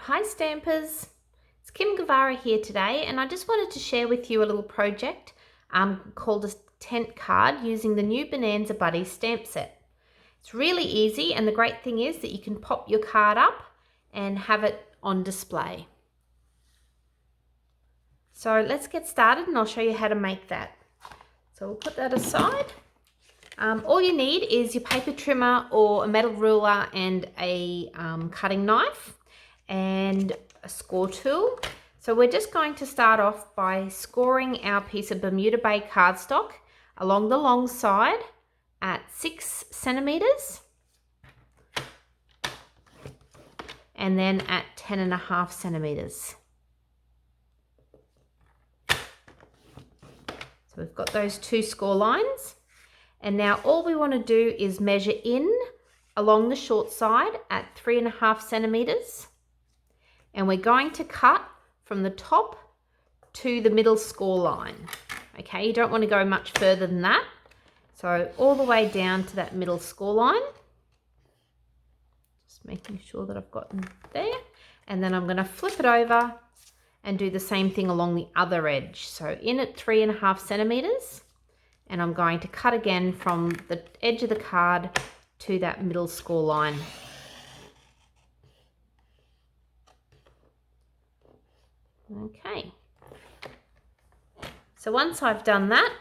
Hi Stampers, it's Kim Guevara here today, and I just wanted to share with you a little project called a tent card using the new Bonanza Buddies stamp set. It's really easy, and the great thing is that you can pop your card up and have it on display. So let's get started and I'll show you how to make that. So we'll put that aside. All you need is your paper trimmer or a metal ruler and a cutting knife and a score tool. So we're just going to start off by scoring our piece of Bermuda Bay cardstock along the long side at 6 centimeters and then at 10.5 centimeters. So we've got those two score lines. And now all we want to do is measure in along the short side at 3.5 centimeters. And we're going to cut from the top to the middle score line. Okay, you don't want to go much further than that. So all the way down to that middle score line. Just making sure that I've gotten there. And then I'm going to flip it over and do the same thing along the other edge. So in at 3.5 centimeters. And I'm going to cut again from the edge of the card to that middle score line. Okay. So once I've done that,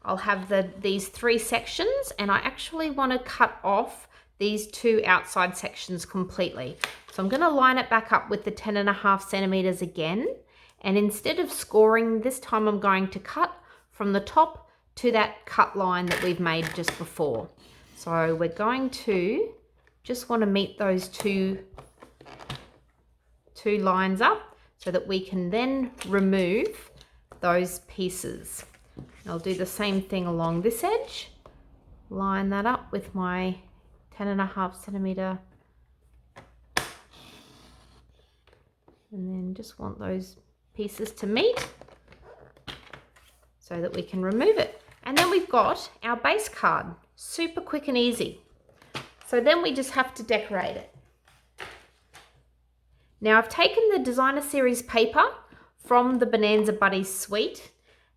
I'll have these three sections, and I actually want to cut off these two outside sections completely. So I'm going to line it back up with the 10.5 centimeters again. And instead of scoring, this time I'm going to cut from the top to that cut line that we've made just before. So we're going to just want to meet those two lines up so that we can then remove those pieces. I'll do the same thing along this edge, line that up with my 10.5 centimeter, and then just want those pieces to meet so that we can remove it. And then we've got our base card, super quick and easy. So then we just have to decorate it. Now I've taken the designer series paper from the Bonanza Buddies suite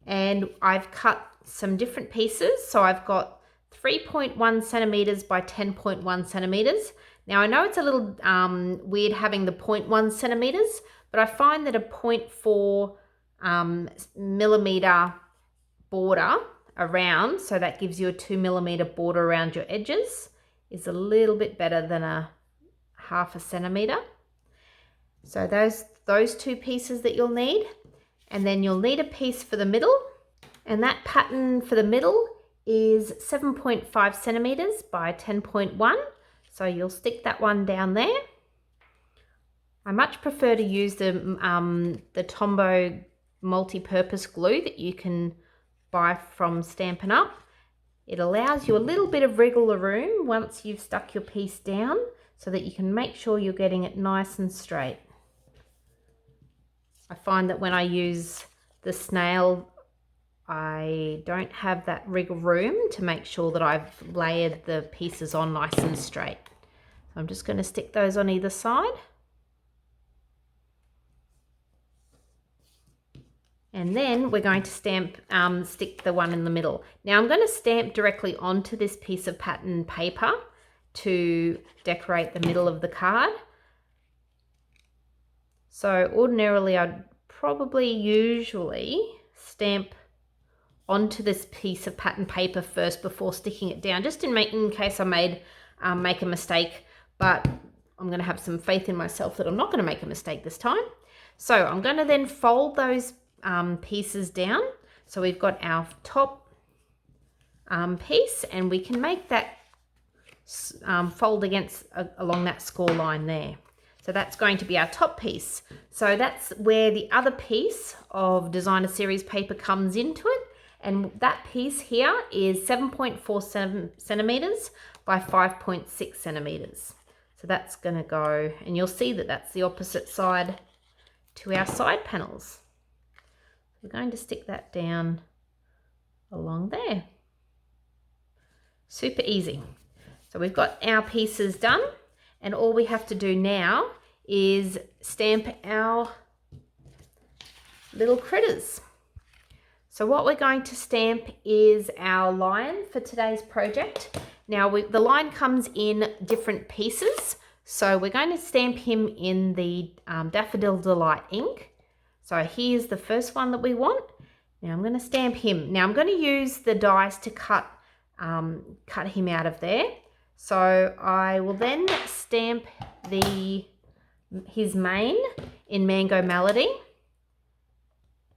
and I've cut some different pieces. So I've got 3.1 centimeters by 10.1 centimeters. Now I know it's a little weird having the 0.1 centimeters, but I find that a 0.4 millimeter border around, so that gives you a 2 millimeter border around your edges, is a little bit better than a 0.5 centimeter. So those two pieces that you'll need, and then you'll need a piece for the middle, and that pattern for the middle is 7.5 centimeters by 10.1, so you'll stick that one down there. I much prefer to use the Tombow multi-purpose glue that you can buy from Stampin' Up. It allows you a little bit of wriggle room once you've stuck your piece down so that you can make sure you're getting it nice and straight. I find that when I use the snail, I don't have that wriggle room to make sure that I've layered the pieces on nice and straight. So I'm just going to stick those on either side. And then we're going to stick the one in the middle. Now I'm going to stamp directly onto this piece of pattern paper to decorate the middle of the card. So ordinarily I'd usually stamp onto this piece of pattern paper first before sticking it down, just in case I make a mistake, but I'm going to have some faith in myself that I'm not going to make a mistake this time. So I'm going to then fold those pieces down. So we've got our top piece, and we can make that fold along that score line there. So that's going to be our top piece. So that's where the other piece of designer series paper comes into it, and that piece here is 7.4 centimeters by 5.6 centimeters. So that's going to go, and you'll see that that's the opposite side to our side panels. We're going to stick that down along there. Super easy. So we've got our pieces done, and all we have to do now is stamp our little critters. So what we're going to stamp is our lion for today's project. Now the lion comes in different pieces. So we're going to stamp him in the Daffodil Delight ink. So here's the first one that we want. Now I'm going to stamp him. Now I'm going to use the dies to cut him out of there. So I will then stamp his mane in Mango Melody.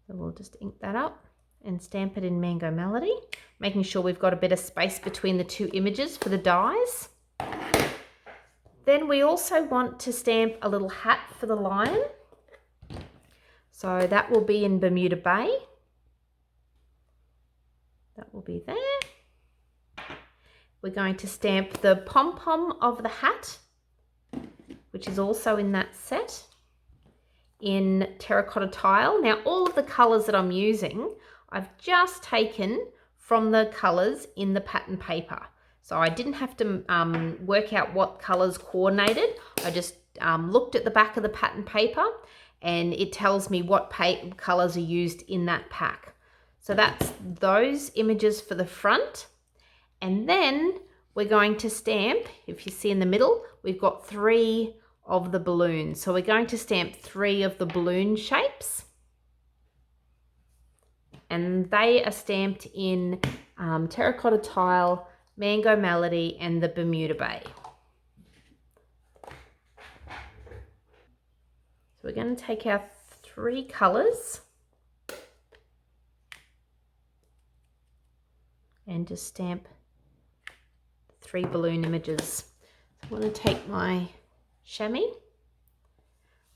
So we'll just ink that up and stamp it in Mango Melody, making sure we've got a bit of space between the two images for the dies. Then we also want to stamp a little hat for the lion. So that will be in Bermuda Bay. That will be there. We're going to stamp the pom-pom of the hat, which is also in that set, in terracotta tile. Now all of the colours that I'm using, I've just taken from the colours in the pattern paper. So I didn't have to work out what colours coordinated. I just looked at the back of the pattern paper and it tells me what colours are used in that pack. So that's those images for the front. And then we're going to stamp, if you see in the middle, we've got 3 of the balloons. So we're going to stamp 3 of the balloon shapes. And they are stamped in terracotta tile, Mango Melody and the Bermuda Bay. So we're going to take our 3 colours and just stamp 3 balloon images. So I'm going to take my chamois.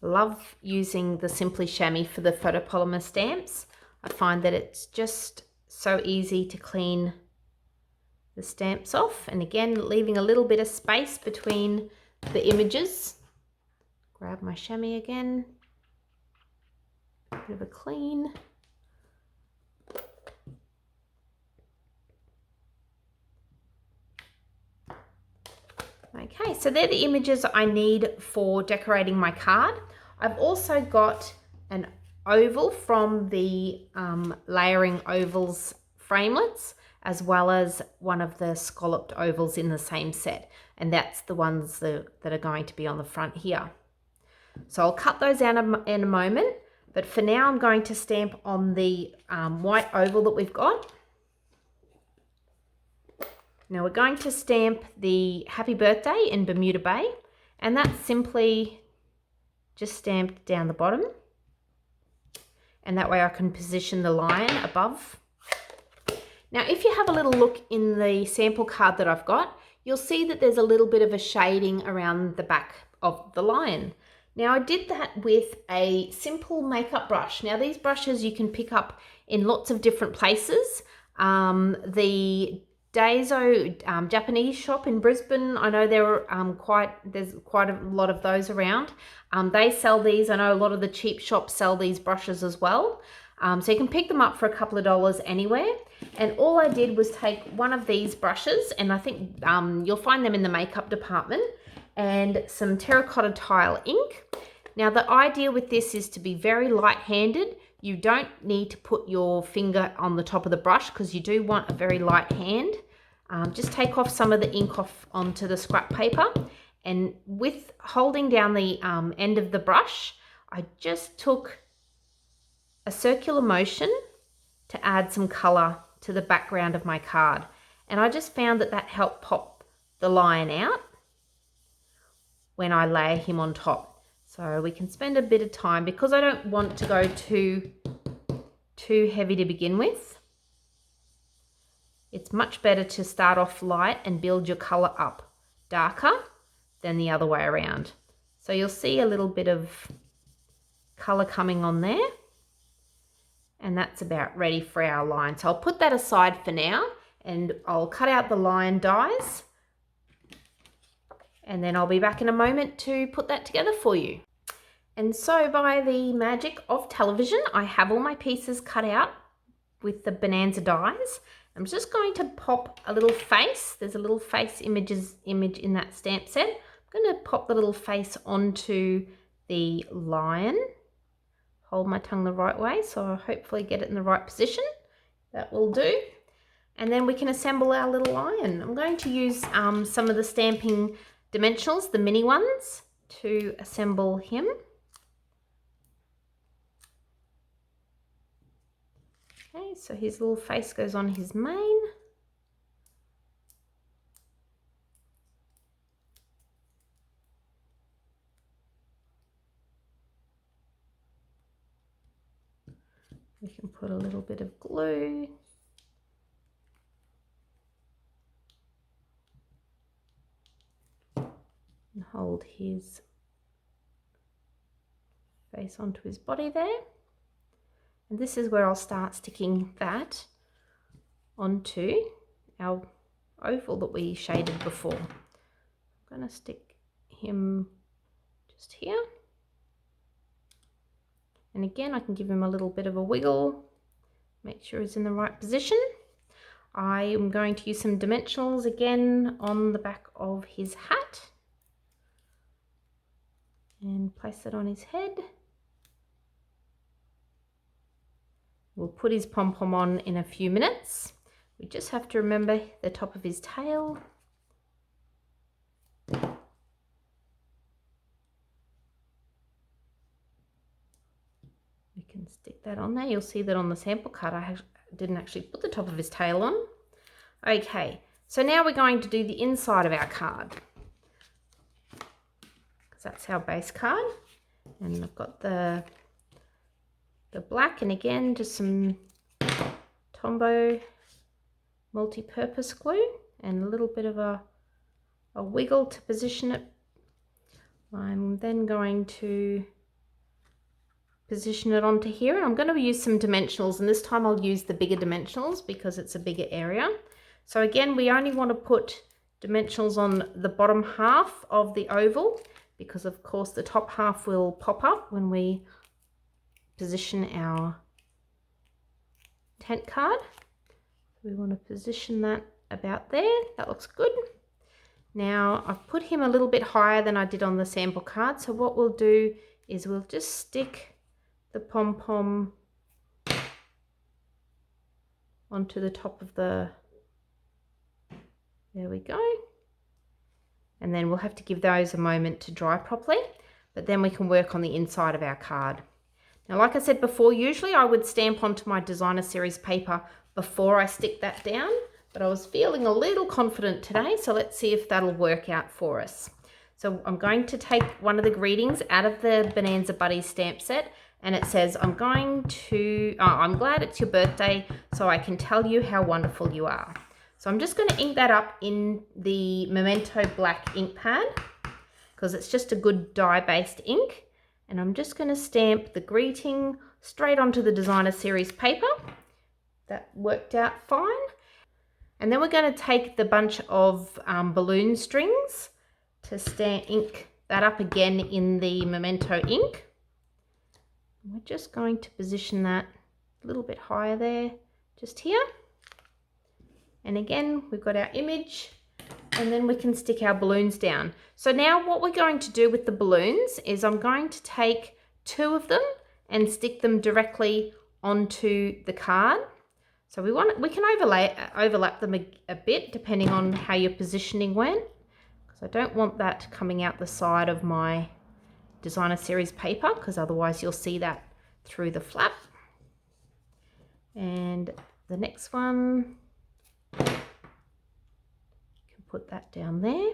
Love using the Simply Chamois for the photopolymer stamps. I find that it's just so easy to clean the stamps off, and again leaving a little bit of space between the images. Grab my chamois again, bit of a clean. Okay, so they're the images I need for decorating my card. I've also got an oval from the Layering Ovals framelits, as well as one of the scalloped ovals in the same set, and that's the ones that are going to be on the front here. So I'll cut those out in a moment, but for now I'm going to stamp on the white oval that we've got. Now we're going to stamp the Happy Birthday in Bermuda Bay, and that's simply just stamped down the bottom, and that way I can position the lion above. Now, if you have a little look in the sample card that I've got, you'll see that there's a little bit of a shading around the back of the lion. Now, I did that with a simple makeup brush. Now, these brushes you can pick up in lots of different places. The Daiso Japanese shop in Brisbane, I know there's quite a lot of those around. They sell these. I know a lot of the cheap shops sell these brushes as well. So you can pick them up for a couple of dollars anywhere. And all I did was take one of these brushes, and I think you'll find them in the makeup department, and some terracotta tile ink. Now the idea with this is to be very light-handed. You don't need to put your finger on the top of the brush because you do want a very light hand. Just take off some of the ink off onto the scrap paper, and with holding down the end of the brush, I just took a circular motion to add some colour to the background of my card. And I just found that helped pop the lion out when I layer him on top. So we can spend a bit of time, because I don't want to go too heavy to begin with. It's much better to start off light and build your colour up darker than the other way around. So you'll see a little bit of colour coming on there. And that's about ready for our line. So I'll put that aside for now, and I'll cut out the lion dies, and then I'll be back in a moment to put that together for you. And so by the magic of television, I have all my pieces cut out with the Bonanza dies. I'm just going to pop a little face. There's a little face image in that stamp set. I'm going to pop the little face onto the lion. Hold my tongue the right way, so I'll hopefully get it in the right position. That will do. And then we can assemble our little lion. I'm going to use some of the stamping dimensionals, the mini ones, to assemble him. Okay, so his little face goes on his mane. We can put a little bit of glue. And hold his face onto his body there. And this is where I'll start sticking that onto our oval that we shaded before. I'm going to stick him just here. And again, I can give him a little bit of a wiggle, make sure he's in the right position. I am going to use some dimensionals again on the back of his hat and place it on his head. We'll put his pom-pom on in a few minutes. We just have to remember the top of his tail. We can stick that on there. You'll see that on the sample card I didn't actually put the top of his tail on. Okay, so now we're going to do the inside of our card, because that's our base card. And I've got the black, and again just some Tombow multi-purpose glue and a little bit of a wiggle to position it. I'm then going to position it onto here, and I'm going to use some dimensionals, and this time I'll use the bigger dimensionals because it's a bigger area. So again, we only want to put dimensionals on the bottom half of the oval, because of course the top half will pop up when we position our tent card. We want to position that about there. That looks good. Now I've put him a little bit higher than I did on the sample card, so what we'll do is we'll just stick the pom-pom onto the top of the, there we go. And then we'll have to give those a moment to dry properly, but then we can work on the inside of our card. Now, like I said before, usually I would stamp onto my designer series paper before I stick that down, but I was feeling a little confident today, so let's see if that'll work out for us. So I'm going to take one of the greetings out of the Bonanza Buddies stamp set, and it says, I'm glad it's your birthday, so I can tell you how wonderful you are. So I'm just going to ink that up in the Memento black ink pad, because it's just a good dye-based ink. And I'm just going to stamp the greeting straight onto the designer series paper. That worked out fine. And then we're going to take the bunch of balloon strings to ink that up again in the Memento ink. We're just going to position that a little bit higher there, just here. And again, we've got our image, and then we can stick our balloons down. So now what we're going to do with the balloons is I'm going to take 2 of them and stick them directly onto the card. So we can overlap them a bit depending on how your positioning went, because I don't want that coming out the side of my designer series paper, because otherwise you'll see that through the flap. And the next one, put that down there.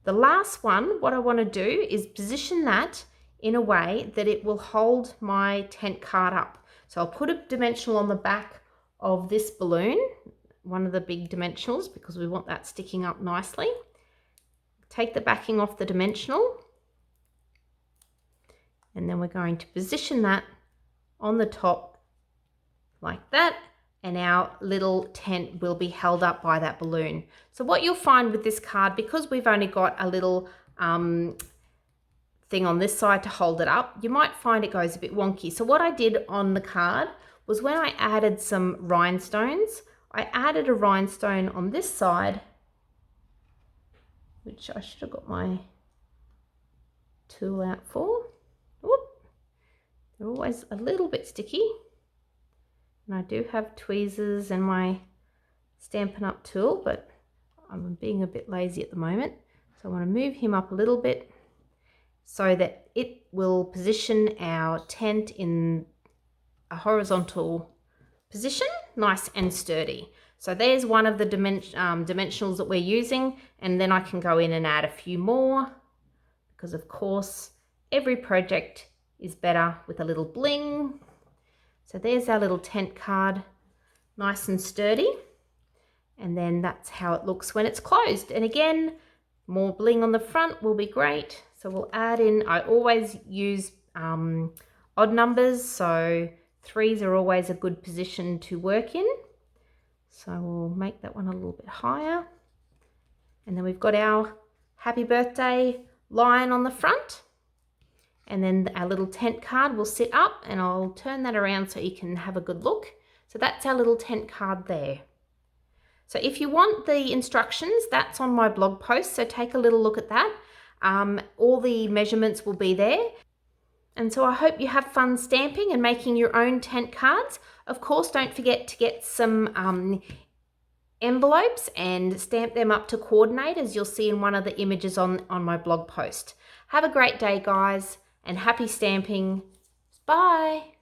The last one, what I want to do is position that in a way that it will hold my tent card up. So I'll put a dimensional on the back of this balloon, one of the big dimensionals, because we want that sticking up nicely. Take the backing off the dimensional, and then we're going to position that on the top like that, and our little tent will be held up by that balloon. So what you'll find with this card, because we've only got a little thing on this side to hold it up, you might find it goes a bit wonky. So what I did on the card was, when I added some rhinestones, I added a rhinestone on this side, which I should have got my tool out for. Whoop. They're always a little bit sticky. And I do have tweezers and my Stampin' Up tool, but I'm being a bit lazy at the moment. So I want to move him up a little bit so that it will position our tent in a horizontal position, nice and sturdy. So there's one of the dimensionals that we're using, and then I can go in and add a few more because of course every project is better with a little bling. So there's our little tent card, nice and sturdy. And then that's how it looks when it's closed. And again, more bling on the front will be great. So we'll add in, I always use odd numbers, so 3s are always a good position to work in. So we'll make that one a little bit higher. And then we've got our happy birthday lion on the front. And then our little tent card will sit up, and I'll turn that around so you can have a good look. So that's our little tent card there. So if you want the instructions, that's on my blog post, so take a little look at that. All the measurements will be there. And so I hope you have fun stamping and making your own tent cards. Of course, don't forget to get some envelopes and stamp them up to coordinate, as you'll see in one of the images on my blog post. Have a great day, guys, and happy stamping. Bye.